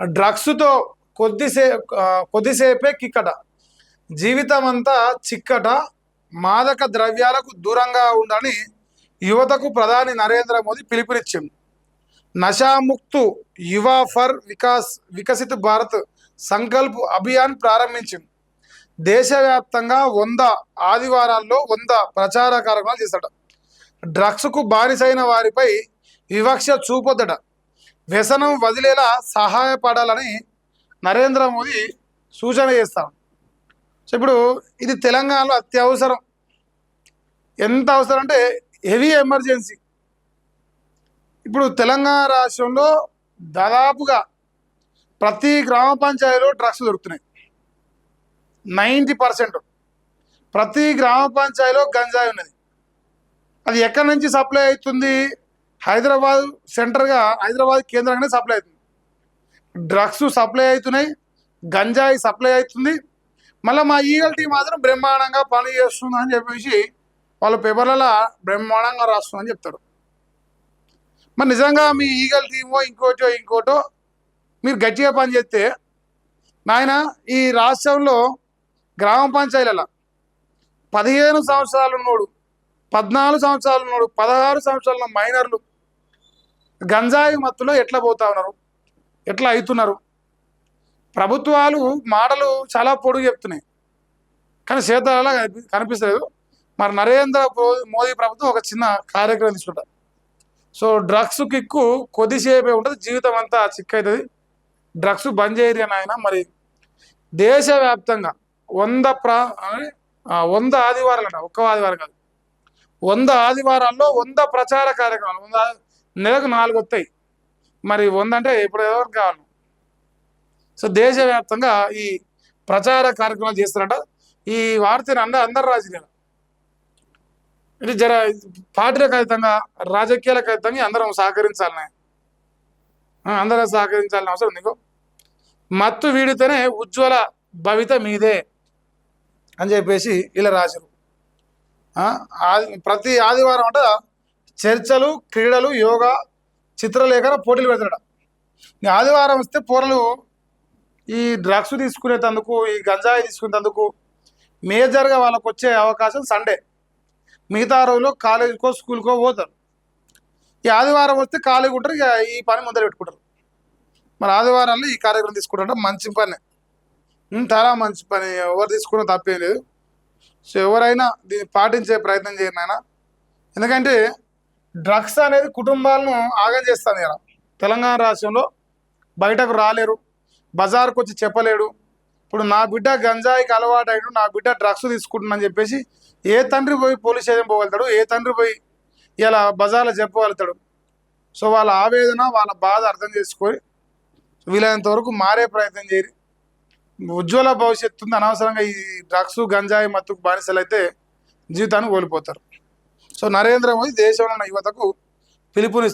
డ్రగ్స్‌తో కొద్దిసేపే కిక్కట. జీవితమంతా చిక్కట. మాదక ద్రవ్యాలకు దూరంగా ఉండాలని యువతకు ప్రధాని నరేంద్ర మోదీ పిలుపునిచ్చిండు. నషాముక్త్ యువ ఫర్ వికసిత్ భారత్ సంకల్ప్ అభియాన్ ప్రారంభించింది. దేశవ్యాప్తంగా 100 ఆదివారాల్లో 100 ప్రచార కార్యక్రమాలు చేశాడ. డ్రగ్స్‌కు బానిసైన వారిపై వివక్ష చూపొద్దట. వ్యసనం వదిలేలా సహాయపడాలని నరేంద్ర మోదీ సూచన చేస్తాడు. సో ఇప్పుడు ఇది తెలంగాణలో అత్యవసరం. ఎంత అవసరం అంటే హెవీ ఎమర్జెన్సీ. ఇప్పుడు తెలంగాణ రాష్ట్రంలో దాదాపుగా ప్రతి గ్రామ పంచాయతీలో డ్రగ్స్ దొరుకుతున్నాయి. 90% ప్రతి గ్రామ పంచాయతీలో గంజాయి ఉన్నది. అది ఎక్కడి నుంచి సప్లై అవుతుంది? హైదరాబాద్ సెంటర్గా, హైదరాబాద్ కేంద్రంగానే సప్లై అవుతుంది. డ్రగ్స్ సప్లై అవుతున్నాయి, గంజాయి సప్లై అవుతుంది. మళ్ళీ మా ఈగల్ టీం మాత్రం బ్రహ్మాండంగా పని చేస్తుంది అని చెప్పేసి వాళ్ళ పేపర్లలో బ్రహ్మాండంగా రాస్తుందని చెప్తారు. మరి నిజంగా మీ ఈగల్ టీమో ఇంకోటో మీరు గట్టిగా పని చేస్తే నాయన ఈ రాష్ట్రంలో గ్రామ పంచాయతీల 15 సంవత్సరాలు ఉన్నోడు, 14 సంవత్సరాలు ఉన్నోడు, 16 సంవత్సరాల మైనర్లు గంజాయి మత్తులో ఎట్లా పోతా ఉన్నారు, ఎట్లా అవుతున్నారు? ప్రభుత్వాలు మాటలు చాలా పొడుగు చెప్తున్నాయి, కానీ చేతలలో కనిపిస్తలేదు. మరి నరేంద్ర మోదీ ప్రభుత్వం ఒక చిన్న కార్యక్రమం తీసుకుంటారు. సో డ్రగ్స్ కిక్కు కొద్దిసేపే ఉంటుంది, జీవితం అంతా చిక్ అవుతుంది. డ్రగ్స్ బంద్ చేయరు అని ఆయన. మరి దేశవ్యాప్తంగా 100 ఆదివారాలు అంట, ఒక్క ఆదివారం కాదు, 100 ఆదివారాల్లో 100 ప్రచార కార్యక్రమాలు. 100 నెలకు 4 వస్తాయి. మరి 100 అంటే ఇప్పుడు ఎవరికి కావాలి? సో దేశవ్యాప్తంగా ఈ ప్రచార కార్యక్రమాలు చేస్తారంట. ఈ వార్తని అందరు రాజకీయాలు ఇది జర పార్టీలకు అతీతంగా, రాజకీయాలకు అతీతంగా అందరం సహకరించాలని, అందరం సహకరించాలని అవసరం నీకు. మత్తు వీడితేనే ఉజ్వల భవిత మీదే అని చెప్పేసి ఇలా రాశారు. ప్రతి ఆదివారం అంట చర్చలు, క్రీడలు, యోగా, చిత్రలేఖన పోటీలు పెడతాడు. ఈ ఆదివారం వస్తే పోరలు ఈ డ్రగ్స్ తీసుకునేందుకు, ఈ గంజాయి తీసుకునేందుకు మేజర్గా వాళ్ళకు వచ్చే అవకాశం సండే. మిగతా రోజుల్లో కాలేజీకో స్కూల్కో పోతారు. ఈ ఆదివారం వస్తే ఖాళీగా ఉంటారు, ఇక ఈ పని ముందర పెట్టుకుంటారు. మరి ఆదివారాల్లో ఈ కార్యక్రమం తీసుకుంటారంటే మంచి పని, చాలా మంచి పని. ఎవరు తీసుకున్నా తప్పేం లేదు. సో ఎవరైనా దీన్ని పాటించే ప్రయత్నం చేయండి ఆయన. ఎందుకంటే డ్రగ్స్ అనేది కుటుంబాలను ఆగం చేస్తుంది కదా. తెలంగాణ రాష్ట్రంలో బయటకు రాలేరు, బజార్కు వచ్చి చెప్పలేడు. ఇప్పుడు నా బిడ్డ గంజాయికి అలవాటు అయ్యాడు, నా బిడ్డ డ్రగ్స్ తీసుకుంటున్నాను చెప్పేసి ఏ తండ్రి పోయి పోలీస్ స్టేషన్ పోగలుగుతాడు? ఏ తండ్రి పోయి ఇలా బజార్లో చెప్పగలుగుతాడు? సో వాళ్ళ ఆవేదన, వాళ్ళ బాధ అర్థం చేసుకొని వీలైనంత వరకు మారే ప్రయత్నం చేయరు. ఉజ్వల భవిష్యత్తు ఉంది. అనవసరంగా ఈ డ్రగ్స్, గంజాయి మత్తుకు బానిసలు అయితే జీవితాన్ని కోల్పోతారు. సో నరేంద్ర మోదీ దేశంలో ఉన్న యువతకు పిలుపునిస్తారు.